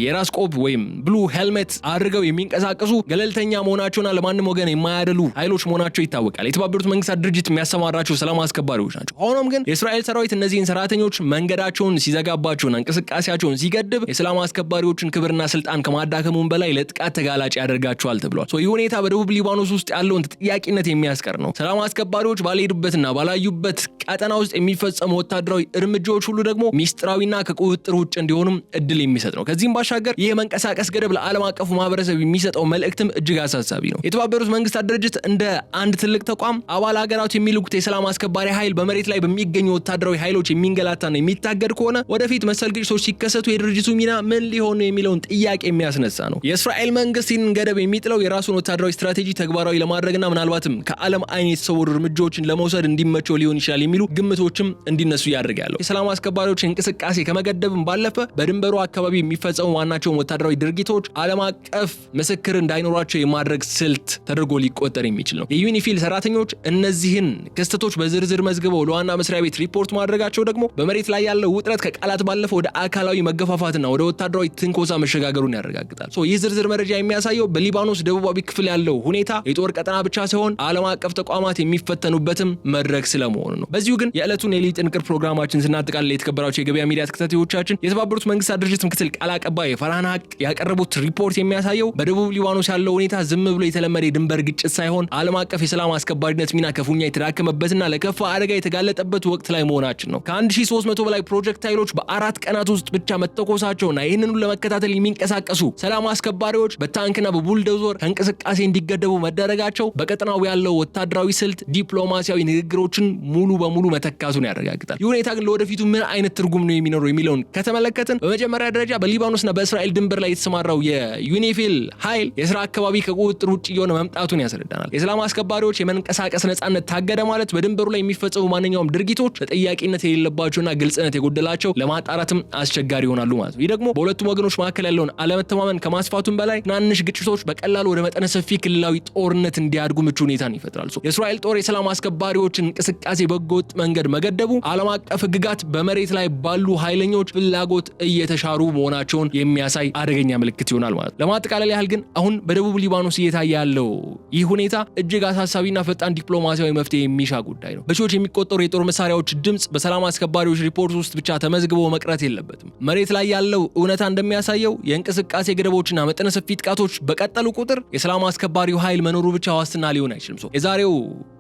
የራስ ቆብ ወይም ብሉ ሄልሜት አድርገው የሚንቀሳቀሱ ገለልተኛ መሆናቸውና ለማንም ወገን የማያደሉ ኃይሎች መሆናቸው ይታወቃል። የተባበሩት መንግስታት ድርጅት የሚያሰማራቸው ሰላም አስከባሪዎች ናቸው። ሆኖም ግን የእስራኤል ሰራዊት እነዚህን ሰራተኞች መንገዳቸውን ሲዘጋባቸውና እንቅስቃሴያቸውን ሲገድብ የሰላም አስከባሪዎችን ክብርና ስልጣን ከማዳከሙን በላይ ለጥቃት ተጋላጭ ያደርጋቸዋል ተብሏል። ይህ ሁኔታ በደቡብ ሊባኖስ ውስጥ ያለውን ተጠያቂነት የሚያስቀር ነው። ሰላም አስከባሪዎች ባልሄዱበትና ባላዩበት ቀጠና ውስጥ የሚፈጸሙ ወታደራዊ እርምጃዎች ሁሉ ደግሞ ሚስጥራዊና ከቁጥጥር ውጭ እንዲሆኑም እድል የሚሰጥ ነው። ከዚህም ባሻገር ይህ መንቀሳቀስ ገደብ ለዓለም አቀፉ ማህበረሰብ የሚሰጠው መልእክትም እጅግ አሳሳቢ ነው። የተባበሩት መንግስታት ድርጅት እንደ አንድ ትልቅ ተቋም አባል ሀገራቱ የሚልኩት የሰላም አስከባሪ ኃይል በመሬት ላይ በሚገኙ ወታደራዊ ኃይሎች የሚንገላታና የሚታገድ ከሆነ ወደፊት መሰል ግጭቶች ሲከሰቱ የድርጅቱ ሚና ምን ሊሆን ነው የሚለውን ጥያቄ የሚያስነሳ ነው። የእስራኤል መንግስት ይህንን ገደብ የሚጥለው የራሱን ወታደራዊ ስትራቴጂ ተግባራዊ ለማድረግና ምናልባትም ከዓለም አይን የተሰወሩ እርምጃዎችን ለመውሰድ እንዲመቸው ሊሆን ይችላል የሚሉ ግምቶችም እንዲነሱ ያደርጋሉ። የሰላም አስከባሪዎች እንቅስቃሴ ከመገደብም ባለፈ በድንበሩ አካባቢ የሚፈጸሙ ዋናቸውን ወታደራዊ ድርጊቶች ዓለም አቀፍ ምስክር እንዳይኖራቸው የማድረግ ስልት ተደርጎ ሊቆጠር የሚችል ነው። የዩኒፊል ሰራተኞች እነዚህን ክስተቶች በዝርዝር መዝግበው ለዋና መስሪያ ቤት ሪፖርት ማድረጋቸው ደግሞ በመሬት ላይ ያለው ውጥረት ከቃላት ባለፈ ወደ አካላዊ መገፋፋትና ወደ ወታደራዊ ትንኮሳ መሸጋገሩን ያረጋግጣል። ይህ ዝርዝር መረጃ የሚያሳየው በሊባኖስ ደቡባዊ ክፍል ያለው ሁኔታ የጦር ቀጠና ብቻ ሳይሆን ዓለም አቀፍ ተቋማት የሚፈተኑበትም መድረክ ስለመሆኑ ነው። በዚሁ ግን የዕለቱን የሌሊት ጥንቅር ፕሮግራማችን ስናጠቃልል የተከበራችሁ የገበያ ሚዲያ ተከታታዮቻችን የተባበሩት መንግስታት ድርጅት ምክትል ቃል አቀባይ ፈርሃን ሀቅ ያቀረቡት ሪፖርት የሚያሳየው በደቡብ ሊባኖስ ያለው ሁኔታ ዝም ብሎ የተለመደ የድንበር ግጭት ሳይሆን ዓለም አቀፍ የሰላም አስከባሪነት ሚና ክፉኛ የተዳከመበትና ለከፋ አደጋ የተጋለጠበት ወቅት ላይ መሆናችን ነው። ከ1300 በላይ ፕሮጀክታይሎች በ4 ቀናት ውስጥ ብቻ መተኮሳቸውና ይህንኑ ለመከታተል የሚንቀሳቀሱ ሰላም አስከባሪዎች በታንክና በቡልዶዘር ከእንቅስቃሴ እንዲገደቡ መደረጋቸው በቀጠናው ያለው ወታደራዊ ስልት ዲፕሎማሲያዊ ንግግሮችን ሙሉ በሙሉ መተካቱን ያረጋግጣል። ይህ ሁኔታ ግን ለወደፊቱ ምን አይነት ትርጉም ነው የሚኖረው የሚለውን ከተመለከትን በመጀመሪያ ደረጃ በሊባኖስና በእስራኤል ድንበር ላይ የተሰማራው የዩኒፊል ኃይል የስራ አካባቢ ከቁጥጥር ውጭ እየሆነ መምጣቱን ያስረዳናል። የሰላም አስከባሪዎች የመንቀሳቀስ ነጻነት ታገደ ማለት በድንበሩ ላይ የሚፈጸሙ ማንኛውም ድርጊቶች ተጠያቂነት የሌለባቸውና ግልጽነት የጎደላቸው ለማጣራትም አስቸጋሪ ይሆናሉ ማለት ነው። ይህ ደግሞ በሁለቱም ወገኖች መካከል ያለውን አለመተማመን ከማስፋቱም በላይ ትናንሽ ግጭቶች በቀላሉ ወደ መጠነ ሰፊ ክልላዊ ጦርነት እንዲያድጉ ምቹ ሁኔታን ይፈጥራል። የእስራኤል ጦር የሰላም አስከባሪዎችን እንቅስቃሴ በህገወጥ መንገድ መገደቡ ዓለም አቀፍ ህግጋት በመሬት ላይ ባሉ ኃይለኞች ፍላጎት እየተሻሩ መሆናቸውን የሚያሳይ አደገኛ ምልክት ይሆናል ማለት ነው። ለማጠቃለል ያህል ግን አሁን በደቡብ ሊባኖስ እየታየ ያለው ይህ ሁኔታ እጅግ አሳሳቢና ፈጣን ዲፕሎማሲያዊ መፍትሄ የሚሻ ጉዳይ ነው። በሺዎች የሚቆጠሩ የጦር መሳሪያዎች ድምጽ በሰላም አስከባሪዎች ሪፖርት ውስጥ ብቻ ተመዝግቦ መቅረት የለበትም። መሬት ላይ ያለው እውነታ እንደሚያሳየው የእንቅስቃሴ ገደቦችና መጠነ ሰፊ ጥቃቶች በቀጠሉ ቁጥር የሰላም አስከባሪው ኃይል መኖሩ ብቻ ዋስትና ሊሆን አይችልም። የዛሬው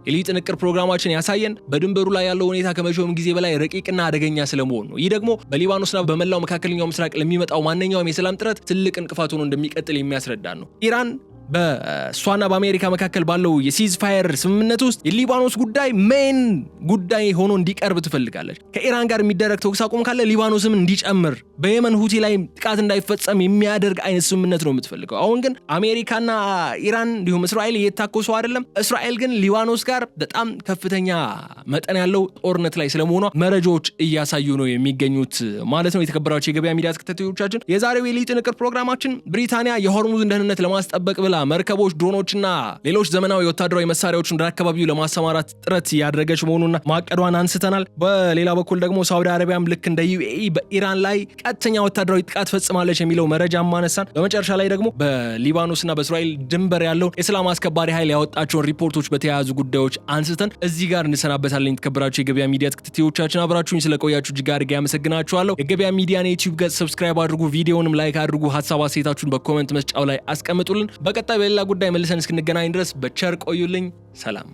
የሌሊት ጥንቅር ፕሮግራማችን ያሳየን በድንበሩ ላይ ያለው ሁኔታ ከመቼውም ጊዜ በላይ ረቂቅና አደገኛ ስለመሆኑ ነው። ይህ ደግሞ በሊባኖስና በመላው መካከለኛው ምስራቅ ለሚመጣው ማንኛውም የሰላም ጥረት ትልቅ እንቅፋት ሆኖ እንደሚቀጥል የሚያስረዳ ነው። ኢራን በሷና በአሜሪካ መካከል ባለው የሲዝ ፋየር ስምምነት ውስጥ የሊባኖስ ጉዳይ ሜን ጉዳይ ሆኖ እንዲቀርብ ትፈልጋለች። ከኢራን ጋር የሚደረግ ተኩስ አቁም ካለ ሊባኖስም እንዲጨምር በየመን ሁቲ ላይ ጥቃት እንዳይፈጸም የሚያደርግ አይነት ስምምነት ነው የምትፈልገው። አሁን ግን አሜሪካና ኢራን እንዲሁም እስራኤል እየታኮሱ አይደለም። እስራኤል ግን ሊባኖስ ጋር በጣም ከፍተኛ መጠን ያለው ጦርነት ላይ ስለመሆኗ መረጃዎች እያሳዩ ነው የሚገኙት ማለት ነው። የተከበራችሁ የገበያ ሚዲያ ተከታታዮቻችን የዛሬው የሌሊት ጥንቅር ፕሮግራማችን ብሪታንያ የሆርሙዝን ደህንነት ለማስጠበቅ ብላ መርከቦች፣ ድሮኖችና ሌሎች ዘመናዊ ወታደራዊ መሳሪያዎችን ወደ አካባቢው ለማሰማራት ጥረት ያደረገች መሆኑና ማቀዷን አንስተናል። በሌላ በኩል ደግሞ ሳውዲ አረቢያም ልክ እንደ UAE በኢራን ላይ ቀጥተኛ ወታደራዊ ጥቃት ፈጽማለች የሚለው መረጃ ማነሳን። በመጨረሻ ላይ ደግሞ በሊባኖስና በእስራኤል ድንበር ያለው የሰላም አስከባሪ ኃይል ያወጣቸውን ሪፖርቶች በተያያዙ ጉዳዮች አንስተን እዚህ ጋር እንሰናበታለን። የተከበራችሁ የገበያ ሚዲያ ተከታታዮቻችን አብራችሁኝ ስለቆያችሁ እጅግ አድርጌ አመሰግናችኋለሁ። የገበያ ሚዲያን የዩቲዩብ ገጽ ሰብስክራይብ አድርጉ፣ ቪዲዮውንም ላይክ አድርጉ፣ ሀሳብ አስተያየታችሁን በኮሜንት መስጫው ላይ አስቀምጡልን። በቀጣይ በሌላ ጉዳይ መልሰን እስክንገናኝ ድረስ በቸር ቆዩልኝ። ሰላም።